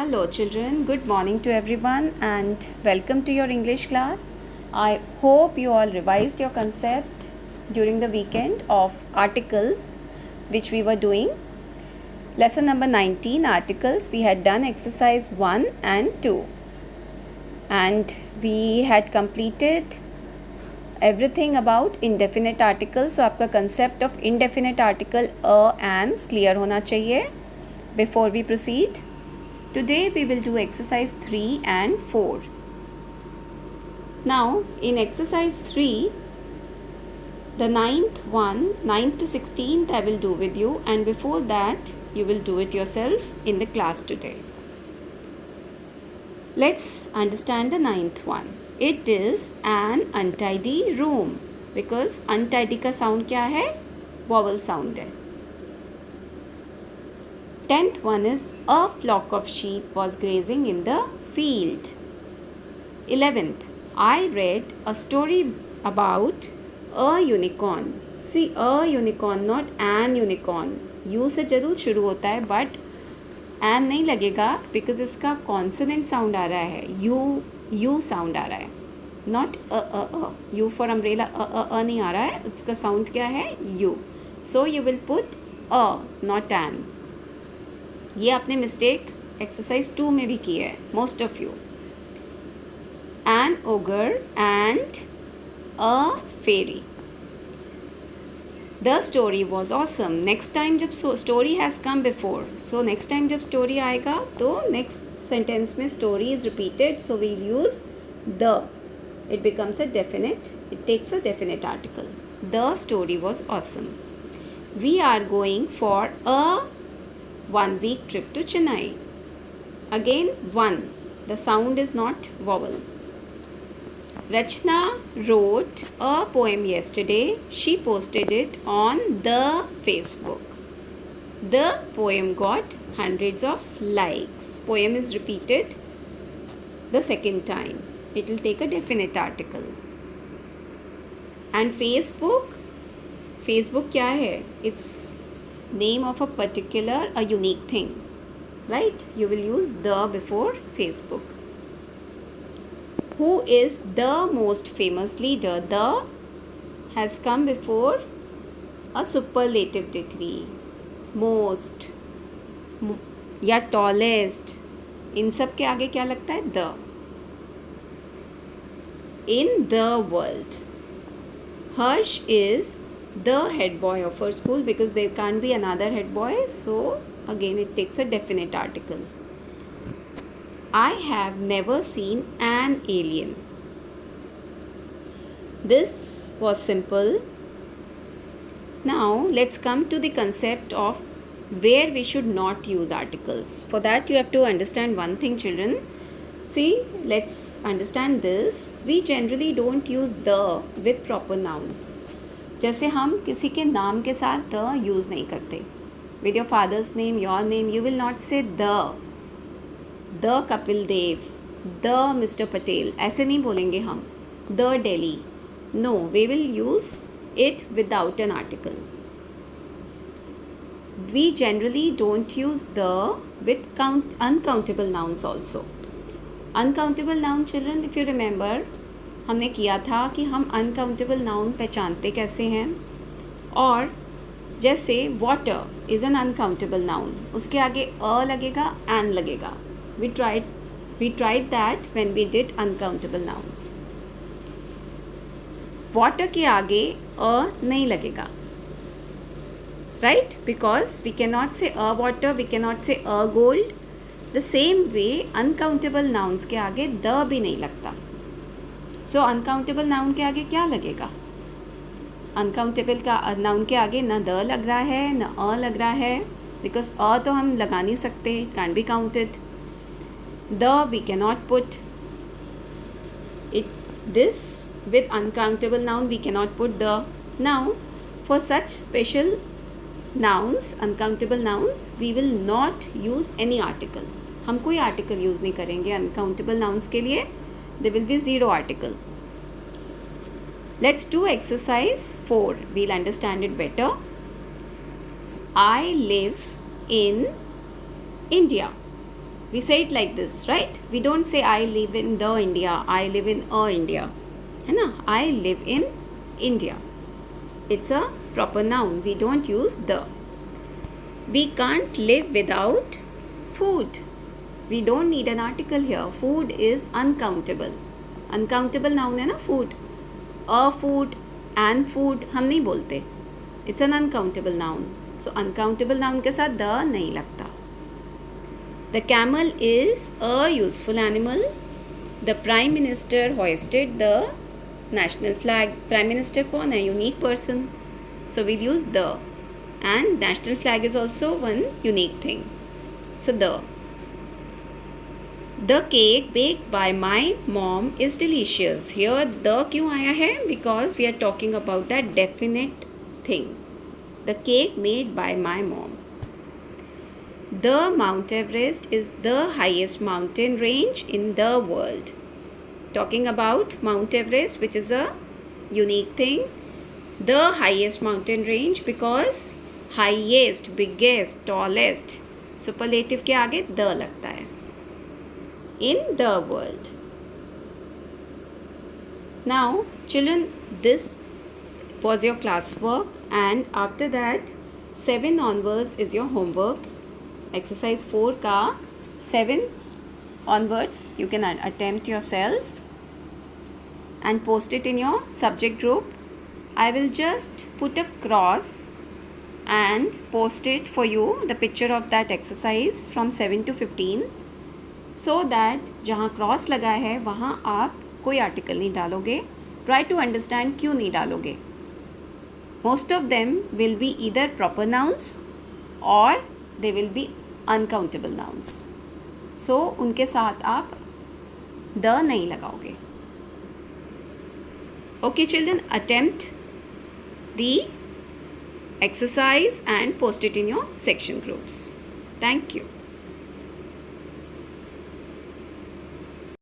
Hello children, good morning to everyone and welcome to your English class. I hope you all revised your concept during the weekend of articles which we were doing. Lesson number 19 articles, we had done exercise 1 and 2 and we had completed everything about indefinite articles. So आपका concept of indefinite article a and clear होना चाहिए before we proceed. Today we will do exercise 3 and 4. Now in exercise 3, the ninth to 16th I will do with you, and before that you will do it yourself in the class today. Let's understand the ninth one. It is an untidy room because untidy का sound क्या है? Vowel sound है. 10th one is a flock of sheep was grazing in the field. 11th, I read a story about a unicorn. See, a unicorn, not an unicorn. U से जरूर शुरू होता है but an नहीं लगेगा because इसका consonant sound आ रहा है. U sound आ रहा है. Not a. U for umbrella a नहीं आ रहा है. इसका sound क्या है? U. So you will put a, not an. ये आपने मिस्टेक एक्सरसाइज 2 में भी की है most of you. An ogre and a fairy. The story was awesome. Next time जब story has come before, so next time जब story आएगा तो नेक्स्ट सेंटेंस में story is repeated, so we'll use the. It becomes a definite, it takes a definite article. The story was awesome. We are going for a 1 week trip to Chennai. Again 1. The sound is not vowel. Rachna wrote a poem yesterday. She posted it on the Facebook. The poem got hundreds of likes. Poem is repeated the second time. It will take a definite article. And Facebook क्या है? It's name of a particular, a unique thing, right? You will use the before Facebook. Who is the most famous leader? The has come before a superlative degree. Most या tallest, इन सब के आगे क्या लगता है? the. In the world. Harsh is the head boy of our school because there can't be another head boy, so again it takes a definite article. I have never seen an alien. This was simple. Now let's come to the concept of where we should not use articles. For that you have to understand one thing, children. See, let's understand this. We generally don't use the with proper nouns. जैसे हम किसी के नाम के साथ the use नहीं करते. With your father's name, your name, you will not say the Kapil Dev, the mister Patel, ऐसे नहीं बोलेंगे हम. The Delhi, no, we will use it without an article. We generally don't use the with uncountable nouns also. Uncountable noun, children, if you remember, हमने किया था कि हम uncountable noun पहचानते कैसे हैं. और जैसे water is an uncountable noun, उसके आगे अ लगेगा, एन लगेगा. We tried that when we did uncountable nouns. Water के आगे अ नहीं लगेगा, right? Because we can not say a water, we can not say a gold. The same way uncountable nouns के आगे the भी नहीं लगता. सो अनकाउंटेबल नाउन के आगे क्या लगेगा? अनकाउंटेबल का नाउन के आगे न द लग रहा है न अ लग रहा है, बिकॉज अ तो हम लगा नहीं सकते, can be counted. The we can not put it. This with uncountable noun we can not put the. Now for such special nouns, uncountable nouns, we will not use any article. हम कोई article use नहीं करेंगे uncountable nouns के लिए. There will be 0 article. Let's do exercise 4. We'll understand it better. I live in India. We say it like this, right? We don't say I live in the India, I live in a India, है ना? I live in India. It's a proper noun. We don't use the. We can't live without food. We don't need an article here. Food is uncountable. Uncountable noun है ना food. A food, an food हम नहीं बोलते. It's an uncountable noun. So uncountable noun के साथ the नहीं लगता. The camel is a useful animal. The Prime Minister hoisted the national flag. Prime Minister कौन है? Unique person. So we'll use the. And national flag is also one unique thing. So the. The cake baked by my mom is delicious. Here the क्यों आया है? Because we are talking about that definite thing. The cake made by my mom. The Mount Everest is the highest mountain range in the world. Talking about Mount Everest, which is a unique thing. The highest mountain range because highest, biggest, tallest. Superlative के आगे the लगता है. In the world. Now, children, this was your classwork, and after that, 7 onwards is your homework. Exercise 4 का 7 onwards you can attempt yourself and post it in your subject group. I will just put a cross and post it for you, the picture of that exercise from 7 to 15, so that जहाँ cross लगा है वहाँ आप कोई article नहीं डालोगे. Try to understand क्यों नहीं डालोगे. Most of them will be either proper nouns or they will be uncountable nouns. So उनके साथ आप the नहीं लगाओगे. Okay children, attempt the exercise and post it in your section groups. Thank you.